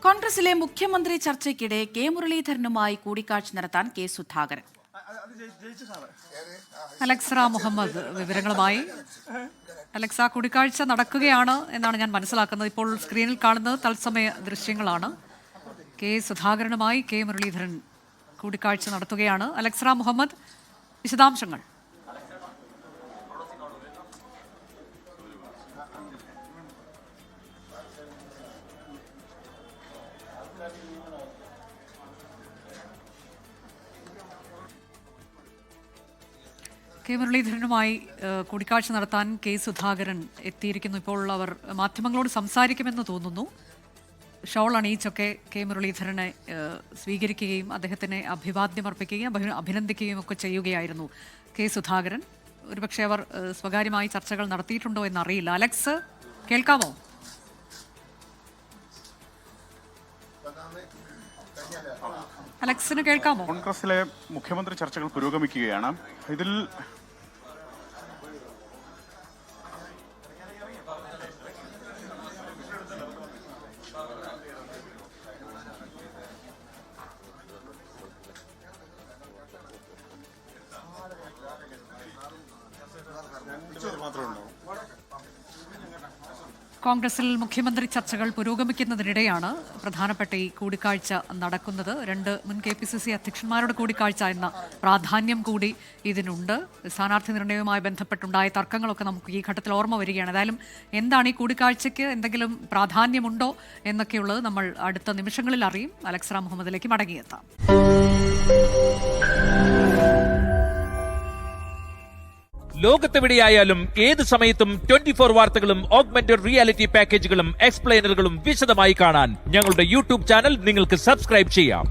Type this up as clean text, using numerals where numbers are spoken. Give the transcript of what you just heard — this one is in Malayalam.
കോൺഗ്രസിലെ മുഖ്യമന്ത്രി ചർച്ചയ്ക്കിടെ കെ മുരളീധരനുമായി കൂടിക്കാഴ്ച നടത്താൻ കെ സുധാകരൻ. അലക്സ മുഹമ്മദ് വിവരങ്ങളുമായി. അലക്സ, കൂടിക്കാഴ്ച നടക്കുകയാണ് എന്നാണ് ഞാൻ മനസ്സിലാക്കുന്നത്. ഇപ്പോൾ സ്ക്രീനിൽ കാണുന്നത് തത്സമയ ദൃശ്യങ്ങളാണ്. കെ സുധാകരനുമായി കെ മുരളീധരൻ കൂടിക്കാഴ്ച നടത്തുകയാണ്. അലക്സ മുഹമ്മദ്, വിശദാംശങ്ങൾ. കെ മുരളീധരനുമായി കൂടിക്കാഴ്ച നടത്താൻ കെ സുധാകരൻ എത്തിയിരിക്കുന്നു. ഇപ്പോൾ അവർ മാധ്യമങ്ങളോട് സംസാരിക്കുമെന്ന് തോന്നുന്നു. ഷോൾ അണിയിച്ചൊക്കെ കെ മുരളീധരനെ സ്വീകരിക്കുകയും അദ്ദേഹത്തിനെ അഭിവാദ്യമർപ്പിക്കുകയും അഭിനന്ദിക്കുകയും ഒക്കെ ചെയ്യുകയായിരുന്നു കെ സുധാകരൻ. ഒരുപക്ഷെ അവർ സ്വകാര്യമായി ചർച്ചകൾ നടത്തിയിട്ടുണ്ടോ എന്നറിയില്ല. അലക്സ്, കേൾക്കാമോ? അലക്സിന് കേൾക്കാമോ? കോൺഗ്രസിലെ മുഖ്യമന്ത്രി ചർച്ചകൾ പുരോഗമിക്കുകയാണ്. ഇതിൽ കോൺഗ്രസിൽ മുഖ്യമന്ത്രി ചർച്ചകൾ പുരോഗമിക്കുന്നതിനിടെയാണ് പ്രധാനപ്പെട്ട ഈ കൂടിക്കാഴ്ച നടക്കുന്നത്. രണ്ട് മുൻ KPCC അധ്യക്ഷന്മാരുടെ കൂടിക്കാഴ്ച എന്ന പ്രാധാന്യം കൂടി ഇതിനുണ്ട്. സ്ഥാനാർത്ഥി നിർണയവുമായി ബന്ധപ്പെട്ടുണ്ടായ തർക്കങ്ങളൊക്കെ നമുക്ക് ഈ ഘട്ടത്തിൽ ഓർമ്മ വരികയാണ്. ഏതായാലും എന്താണ് ഈ കൂടിക്കാഴ്ചയ്ക്ക് എന്തെങ്കിലും പ്രാധാന്യമുണ്ടോ എന്നൊക്കെയുള്ളത് നമ്മൾ അടുത്ത നിമിഷങ്ങളിൽ അറിയും. അലക്സ മുഹമ്മദിലേക്ക് മടങ്ങിയെത്താം. ലോകത്തെവിടെയായാലും ഏത് സമയത്തും 24 വാർത്തകളും ഓഗ്മെന്റഡ് റിയാലിറ്റി പാക്കേജുകളും എക്സ്പ്ലെയിനറുകളും വിശദമായി കാണാൻ ഞങ്ങളുടെ YouTube ചാനൽ നിങ്ങൾക്ക് സബ്സ്ക്രൈബ് ചെയ്യാം.